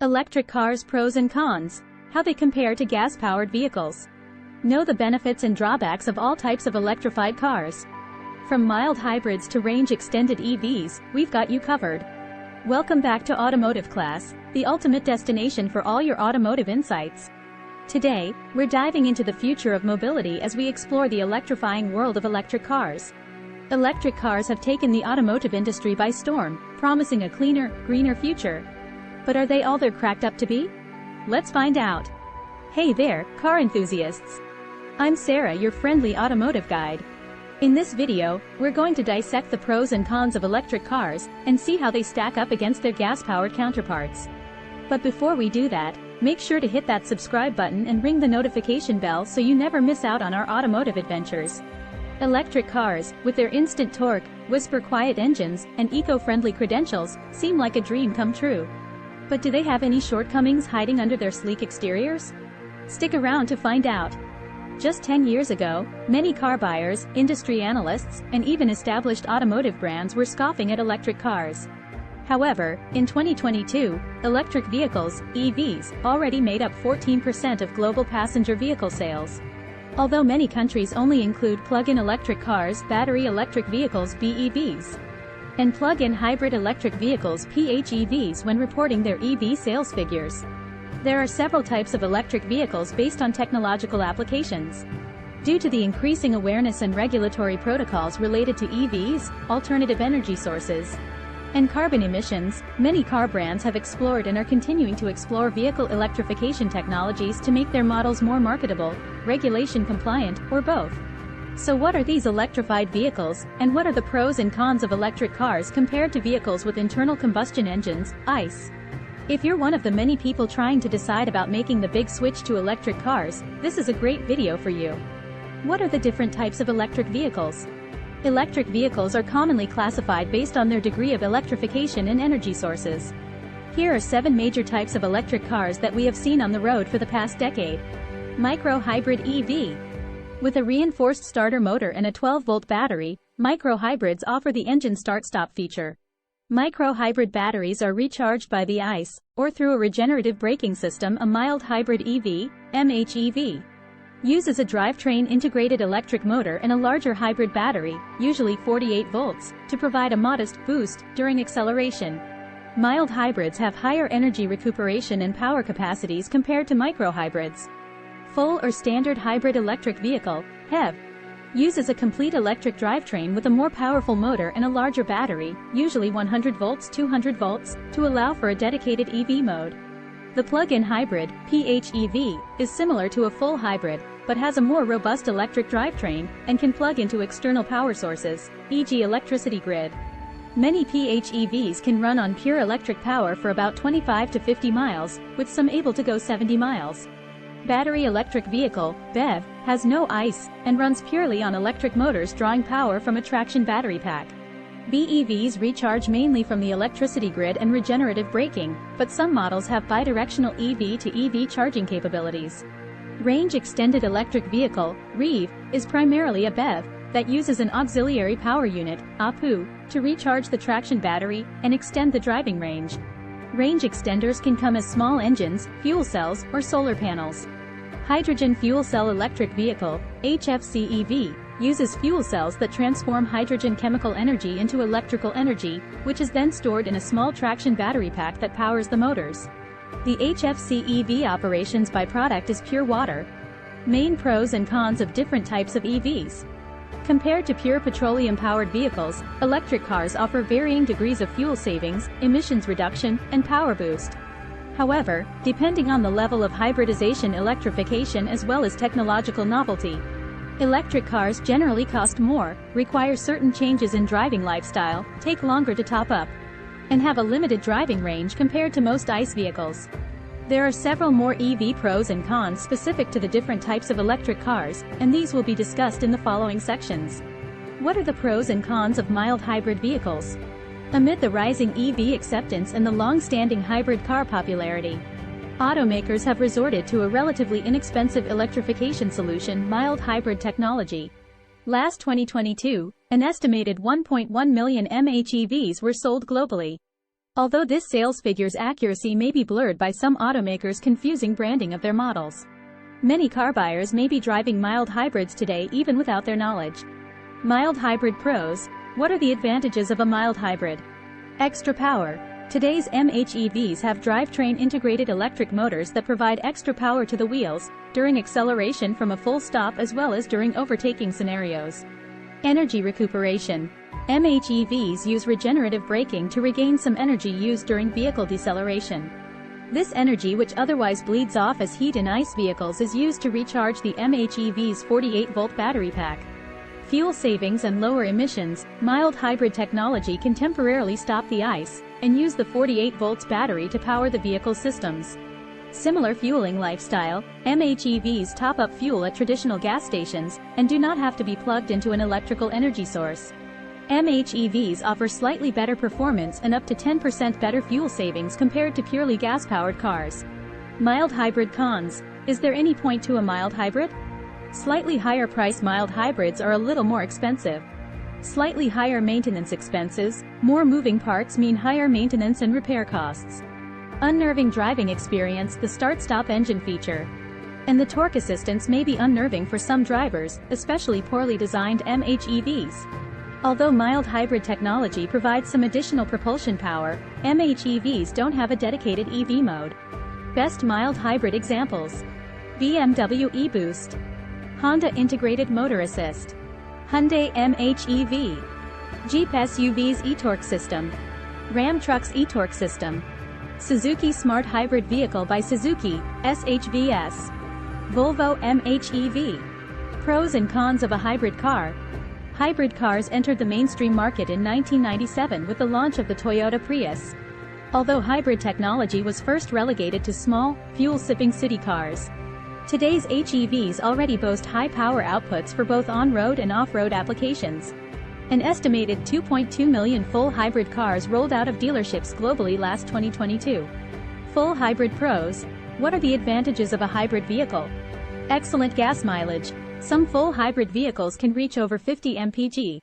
Electric cars pros and cons, how they compare to gas-powered vehicles. Know the benefits and drawbacks of all types of electrified cars. From mild hybrids to range-extended EVs, we've got you covered. Welcome back to Automotive Class, the ultimate destination for all your automotive insights. Today, we're diving into the future of mobility as we explore the electrifying world of electric cars. Electric cars have taken the automotive industry by storm, promising a cleaner, greener future. But are they all they're cracked up to be? Let's find out. Hey there, car enthusiasts. I'm Sarah, your friendly automotive guide. In this video, we're going to dissect the pros and cons of electric cars and see how they stack up against their gas-powered counterparts. But before we do that, make sure to hit that subscribe button and ring the notification bell so you never miss out on our automotive adventures. Electric cars, with their instant torque, whisper-quiet engines, and eco-friendly credentials, seem like a dream come true. But do they have any shortcomings hiding under their sleek exteriors? Stick around to find out. Just 10 years ago, many car buyers, industry analysts, and even established automotive brands were scoffing at electric cars. However, in 2022, electric vehicles, EVs, already made up 14% of global passenger vehicle sales. Although many countries only include plug-in electric cars, battery electric vehicles (BEVs), and plug-in hybrid electric vehicles (PHEVs) when reporting their EV sales figures. There are several types of electric vehicles based on technological applications. Due to the increasing awareness and regulatory protocols related to EVs, alternative energy sources, and carbon emissions, many car brands have explored and are continuing to explore vehicle electrification technologies to make their models more marketable, regulation compliant, or both. So what are these electrified vehicles, and what are the pros and cons of electric cars compared to vehicles with internal combustion engines, ICE? If you're one of the many people trying to decide about making the big switch to electric cars, this is a great video for you. What are the different types of electric vehicles? Electric vehicles are commonly classified based on their degree of electrification and energy sources. Here are 7 major types of electric cars that we have seen on the road for the past decade. Micro-hybrid EV. With a reinforced starter motor and a 12-volt battery, micro-hybrids offer the engine start-stop feature. Micro-hybrid batteries are recharged by the ICE, or through a regenerative braking system. A mild hybrid EV, MHEV, uses a drivetrain integrated electric motor and a larger hybrid battery, usually 48 volts, to provide a modest boost during acceleration. Mild hybrids have higher energy recuperation and power capacities compared to micro-hybrids. Full or standard hybrid electric vehicle, HEV, uses a complete electric drivetrain with a more powerful motor and a larger battery, usually 100 volts 200 volts, to allow for a dedicated EV mode. The plug-in hybrid, PHEV, is similar to a full hybrid, but has a more robust electric drivetrain, and can plug into external power sources, e.g. electricity grid. Many PHEVs can run on pure electric power for about 25 to 50 miles, with some able to go 70 miles. Battery electric vehicle, BEV, has no ICE, and runs purely on electric motors drawing power from a traction battery pack. BEVs recharge mainly from the electricity grid and regenerative braking, but some models have bidirectional EV to EV charging capabilities. Range Extended Electric Vehicle, REV, is primarily a BEV that uses an auxiliary power unit, APU, to recharge the traction battery and extend the driving range. Range extenders can come as small engines, fuel cells, or solar panels. Hydrogen Fuel Cell Electric Vehicle, HFCEV, uses fuel cells that transform hydrogen chemical energy into electrical energy, which is then stored in a small traction battery pack that powers the motors. The HFCEV operation's byproduct is pure water. Main pros and cons of different types of EVs. Compared to pure petroleum-powered vehicles, electric cars offer varying degrees of fuel savings, emissions reduction, and power boost. However, depending on the level of hybridization, electrification, as well as technological novelty, electric cars generally cost more, require certain changes in driving lifestyle, take longer to top up, and have a limited driving range compared to most ICE vehicles. There are several more EV pros and cons specific to the different types of electric cars, and these will be discussed in the following sections. What are the pros and cons of mild hybrid vehicles? Amid the rising EV acceptance and the long-standing hybrid car popularity, automakers have resorted to a relatively inexpensive electrification solution: mild hybrid technology. Last 2022, an estimated 1.1 million MHEVs were sold globally. Although this sales figure's accuracy may be blurred by some automakers' confusing branding of their models. Many car buyers may be driving mild hybrids today even without their knowledge. Mild hybrid pros. What are the advantages of a mild hybrid? Extra power. Today's MHEVs have drivetrain integrated electric motors that provide extra power to the wheels during acceleration from a full stop as well as during overtaking scenarios. Energy recuperation. MHEVs use regenerative braking to regain some energy used during vehicle deceleration. This energy, which otherwise bleeds off as heat in ICE vehicles, is used to recharge the MHEV's 48-volt battery pack. Fuel savings and lower emissions. Mild hybrid technology can temporarily stop the ICE and use the 48-volt battery to power the vehicle systems. Similar fueling lifestyle. MHEVs top up fuel at traditional gas stations and do not have to be plugged into an electrical energy source. MHEVs offer slightly better performance and up to 10% better fuel savings compared to purely gas-powered cars. Mild hybrid cons. Is there any point to a mild hybrid? Slightly higher price. Mild hybrids are a little more expensive. Slightly higher maintenance expenses. More moving parts mean higher maintenance and repair costs. Unnerving driving experience. The start-stop engine feature and the torque assistance may be unnerving for some drivers, especially poorly designed MHEVs. Although mild hybrid technology provides some additional propulsion power, MHEVs don't have a dedicated EV mode. Best mild hybrid examples: BMW e-Boost, Honda Integrated Motor Assist, Hyundai MHEV, Jeep SUVs eTorque System, Ram Trucks eTorque System, Suzuki Smart Hybrid Vehicle by Suzuki, SHVS, Volvo MHEV. Pros and cons of a hybrid car. Hybrid cars entered the mainstream market in 1997 with the launch of the Toyota Prius. Although hybrid technology was first relegated to small, fuel-sipping city cars, today's HEVs already boast high power outputs for both on-road and off-road applications. An estimated 2.2 million full hybrid cars rolled out of dealerships globally last 2022. Full hybrid pros. What are the advantages of a hybrid vehicle? Excellent gas mileage. Some full hybrid vehicles can reach over 50 mpg.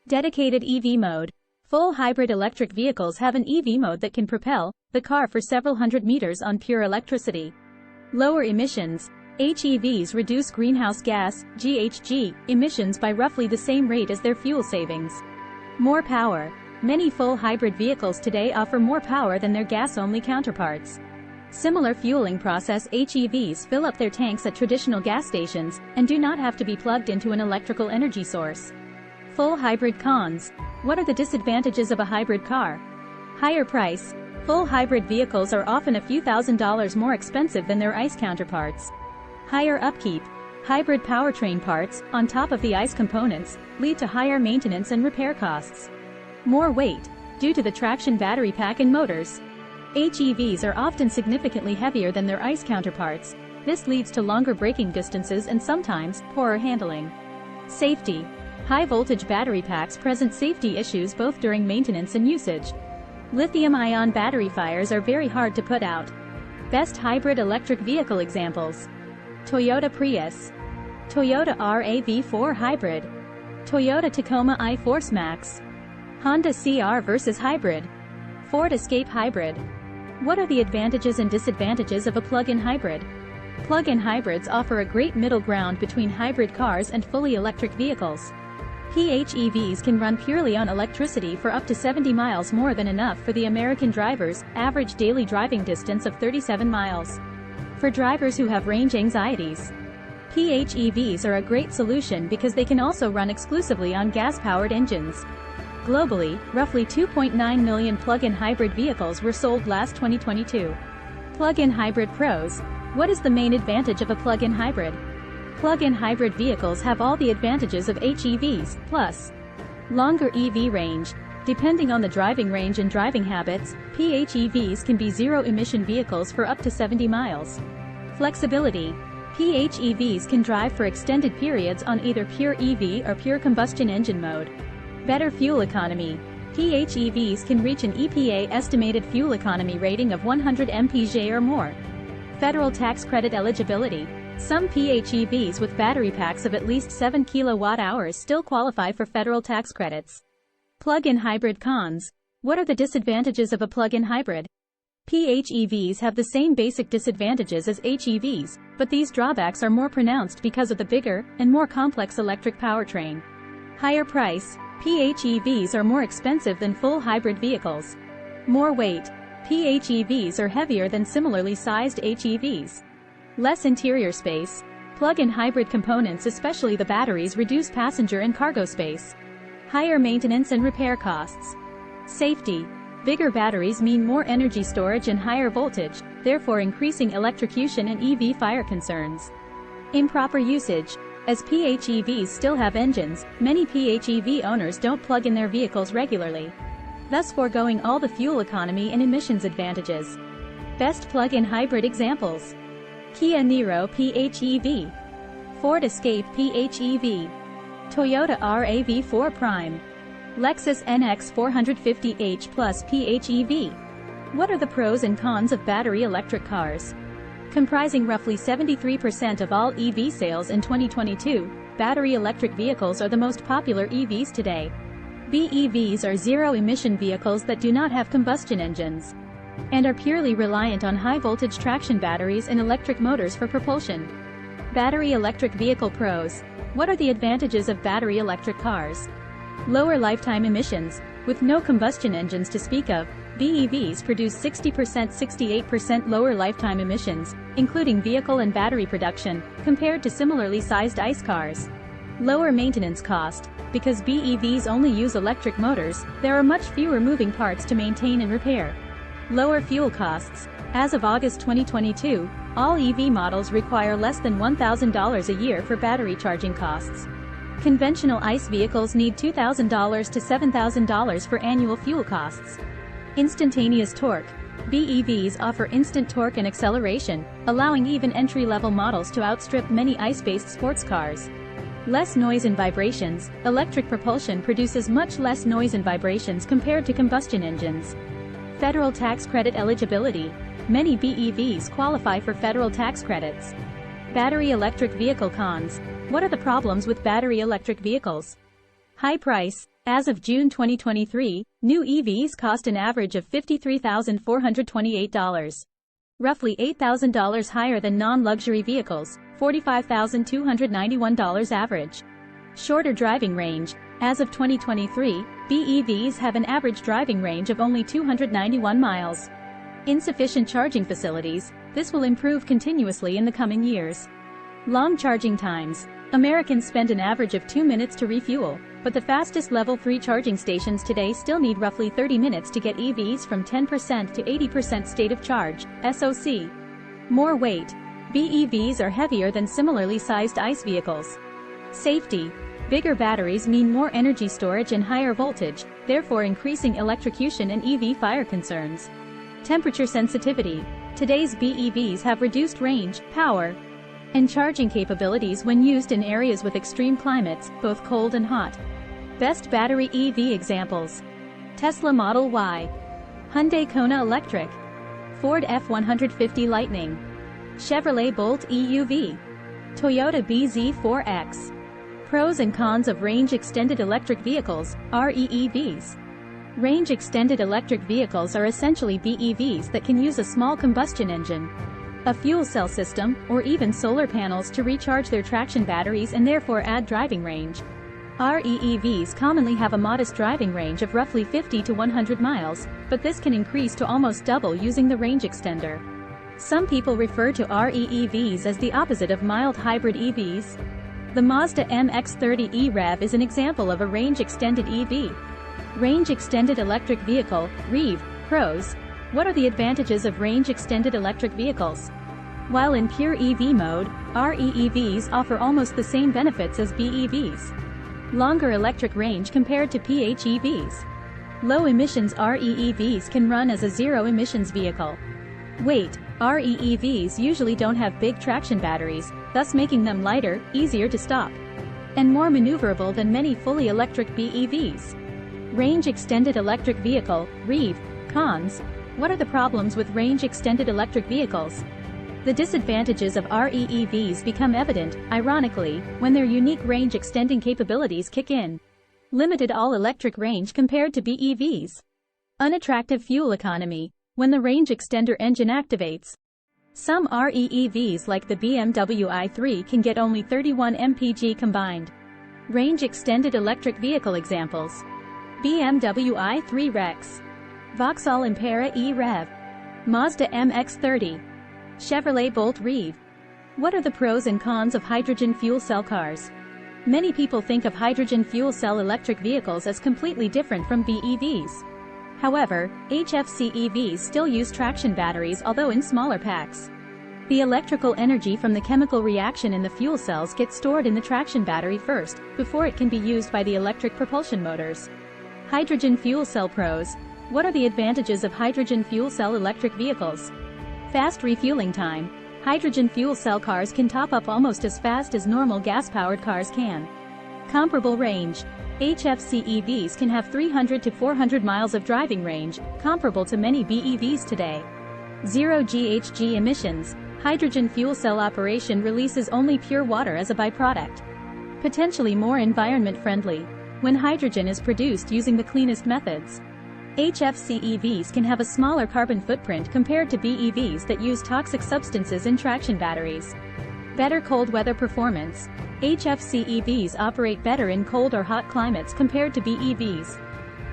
Dedicated EV mode. Full hybrid electric vehicles have an EV mode that can propel the car for several hundred meters on pure electricity. Lower emissions. HEVs reduce greenhouse gas (GHG) emissions by roughly the same rate as their fuel savings. More power. Many full hybrid vehicles today offer more power than their gas-only counterparts. Similar fueling process. HEVs fill up their tanks at traditional gas stations and do not have to be plugged into an electrical energy source. Full hybrid cons. What are the disadvantages of a hybrid car? Higher price. Full hybrid vehicles are often a few $1,000s more expensive than their ICE counterparts. Higher upkeep. Hybrid powertrain parts, on top of the ICE components, lead to higher maintenance and repair costs. More weight. Due to the traction battery pack and motors, HEVs are often significantly heavier than their ICE counterparts. This leads to longer braking distances and sometimes poorer handling. Safety. High-voltage battery packs present safety issues both during maintenance and usage. Lithium-ion battery fires are very hard to put out. Best hybrid electric vehicle examples: Toyota Prius, Toyota RAV4 Hybrid, Toyota Tacoma iForce Max, Honda CR versus Hybrid, Ford Escape Hybrid. What are the advantages and disadvantages of a plug-in hybrid? Plug-in hybrids offer a great middle ground between hybrid cars and fully electric vehicles. PHEVs can run purely on electricity for up to 70 miles, more than enough for the American driver's average daily driving distance of 37 miles. For drivers who have range anxieties, PHEVs are a great solution because they can also run exclusively on gas-powered engines. Globally, roughly 2.9 million plug-in hybrid vehicles were sold last 2022. Plug-in hybrid pros. What is the main advantage of a plug-in hybrid? Plug-in hybrid vehicles have all the advantages of HEVs, plus longer EV range. Depending on the driving range and driving habits, PHEVs can be zero-emission vehicles for up to 70 miles. Flexibility. PHEVs can drive for extended periods on either pure EV or pure combustion engine mode. Better fuel economy. PHEVs can reach an EPA estimated fuel economy rating of 100 mpg or more. Federal tax credit eligibility. Some PHEVs with battery packs of at least 7 kWh still qualify for federal tax credits. Plug-in hybrid cons. What are the disadvantages of a plug-in hybrid? PHEVs have the same basic disadvantages as HEVs, but these drawbacks are more pronounced because of the bigger and more complex electric powertrain. Higher price. PHEVs are more expensive than full hybrid vehicles. More weight. PHEVs are heavier than similarly sized HEVs. Less interior space. Plug-in hybrid components, especially the batteries, reduce passenger and cargo space. Higher maintenance and repair costs. Safety. Bigger batteries mean more energy storage and higher voltage, therefore increasing electrocution and EV fire concerns. Improper usage. As PHEVs still have engines, many PHEV owners don't plug in their vehicles regularly, thus foregoing all the fuel economy and emissions advantages. Best plug-in hybrid examples: Kia Niro PHEV, Ford Escape PHEV, Toyota RAV4 Prime, Lexus NX 450h Plus PHEV. What are the pros and cons of battery electric cars? Comprising roughly 73% of all EV sales in 2022, battery electric vehicles are the most popular EVs today. BEVs are zero-emission vehicles that do not have combustion engines and are purely reliant on high-voltage traction batteries and electric motors for propulsion. Battery electric vehicle pros. What are the advantages of battery electric cars? Lower lifetime emissions. With no combustion engines to speak of, BEVs produce 60–68% lower lifetime emissions, including vehicle and battery production, compared to similarly sized ICE cars. Lower maintenance cost. Because BEVs only use electric motors, there are much fewer moving parts to maintain and repair. Lower fuel costs. As of August 2022, all EV models require less than $1,000 a year for battery charging costs. Conventional ICE vehicles need $2,000 to $7,000 for annual fuel costs. Instantaneous torque. BEVs offer instant torque and acceleration, allowing even entry-level models to outstrip many ICE-based sports cars. Less noise and vibrations. Electric propulsion produces much less noise and vibrations compared to combustion engines. Federal tax credit eligibility. Many BEVs qualify for federal tax credits. Battery electric vehicle cons. What are the problems with battery electric vehicles? High price. As of June 2023, new EVs cost an average of $53,428. Roughly $8,000 higher than non-luxury vehicles, $45,291 average. Shorter driving range. As of 2023, BEVs have an average driving range of only 291 miles. Insufficient charging facilities. This will improve continuously in the coming years. Long charging times. Americans spend an average of 2 minutes to refuel, but the fastest Level 3 charging stations today still need roughly 30 minutes to get EVs from 10% to 80% state of charge, SOC. More weight. BEVs are heavier than similarly sized ICE vehicles. Safety. Bigger batteries mean more energy storage and higher voltage, therefore increasing electrocution and EV fire concerns. Temperature sensitivity. Today's BEVs have reduced range, power, and charging capabilities when used in areas with extreme climates, both cold and hot. Best battery EV examples: Tesla Model Y, Hyundai Kona Electric, Ford F-150 Lightning, Chevrolet Bolt EUV, Toyota BZ4X. Pros and cons of range-extended electric vehicles, REEVs. Range-extended electric vehicles are essentially BEVs that can use a small combustion engine, a fuel cell system, or even solar panels to recharge their traction batteries and therefore add driving range. REEVs commonly have a modest driving range of roughly 50 to 100 miles, but this can increase to almost double using the range extender. Some people refer to REEVs as the opposite of mild hybrid EVs. The Mazda MX-30 e-REV is an example of a range-extended EV. Range-extended electric vehicle, REEV. Pros. What are the advantages of range-extended electric vehicles? While in pure EV mode, REEVs offer almost the same benefits as BEVs. Longer electric range compared to PHEVs. Low emissions. REEVs can run as a zero-emissions vehicle. Weight. REEVs usually don't have big traction batteries, thus making them lighter, easier to stop, and more maneuverable than many fully electric BEVs. Range-extended electric vehicle, REEV. Cons. What are the problems with range-extended electric vehicles? The disadvantages of REEVs become evident, ironically, when their unique range-extending capabilities kick in. Limited all-electric range compared to BEVs. Unattractive fuel economy, when the range extender engine activates. Some REEVs like the BMW i3 can get only 31 mpg combined. Range extended electric vehicle examples. BMW i3 Rex, Vauxhall Impera e-Rev, Mazda MX-30, Chevrolet Bolt Reeve. What are the pros and cons of hydrogen fuel cell cars? Many people think of hydrogen fuel cell electric vehicles as completely different from BEVs. However, HFC EVs still use traction batteries, although in smaller packs. The electrical energy from the chemical reaction in the fuel cells gets stored in the traction battery first, before it can be used by the electric propulsion motors. Hydrogen fuel cell pros. What are the advantages of hydrogen fuel cell electric vehicles? Fast refueling time. Hydrogen fuel cell cars can top up almost as fast as normal gas-powered cars can. Comparable range. HFC EVs can have 300 to 400 miles of driving range, comparable to many BEVs today. Zero GHG emissions. Hydrogen fuel cell operation releases only pure water as a byproduct. Potentially more environment-friendly, when hydrogen is produced using the cleanest methods. HFC EVs can have a smaller carbon footprint compared to BEVs that use toxic substances in traction batteries. Better cold weather performance. HFC EVs operate better in cold or hot climates compared to BEVs.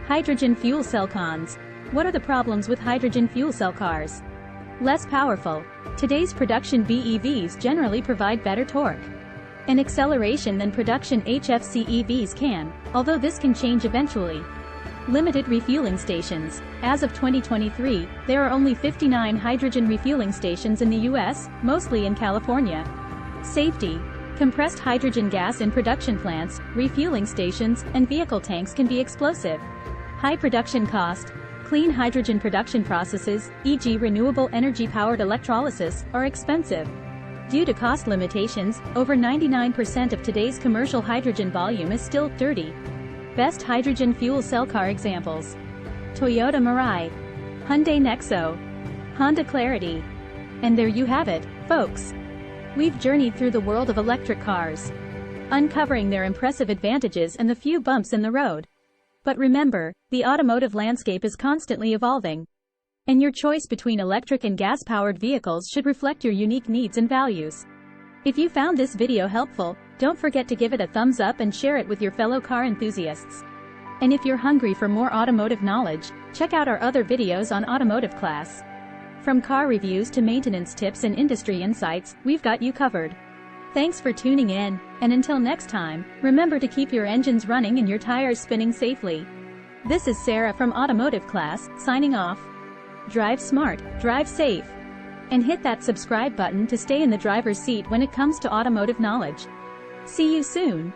Hydrogen fuel cell cons. What are the problems with hydrogen fuel cell cars? Less powerful. Today's production BEVs generally provide better torque and acceleration than production HFC EVs can, although this can change eventually. Limited refueling stations. As of 2023, there are only 59 hydrogen refueling stations in the US, mostly in California. Safety. Compressed hydrogen gas in production plants, refueling stations, and vehicle tanks can be explosive. High production cost. Clean hydrogen production processes, e.g. renewable energy-powered electrolysis, are expensive. Due to cost limitations, over 99% of today's commercial hydrogen volume is still dirty. Best hydrogen fuel cell car examples. Toyota Mirai, Hyundai Nexo, Honda Clarity. And there you have it, folks. We've journeyed through the world of electric cars, uncovering their impressive advantages and the few bumps in the road. But remember, the automotive landscape is constantly evolving, and your choice between electric and gas-powered vehicles should reflect your unique needs and values. If you found this video helpful, don't forget to give it a thumbs up and share it with your fellow car enthusiasts. And if you're hungry for more automotive knowledge, check out our other videos on automotive class. From car reviews to maintenance tips and industry insights, we've got you covered. Thanks for tuning in, and until next time, remember to keep your engines running and your tires spinning safely. This is Sarah from Automotive Class, signing off. Drive smart, drive safe, and hit that subscribe button to stay in the driver's seat when it comes to automotive knowledge. See you soon.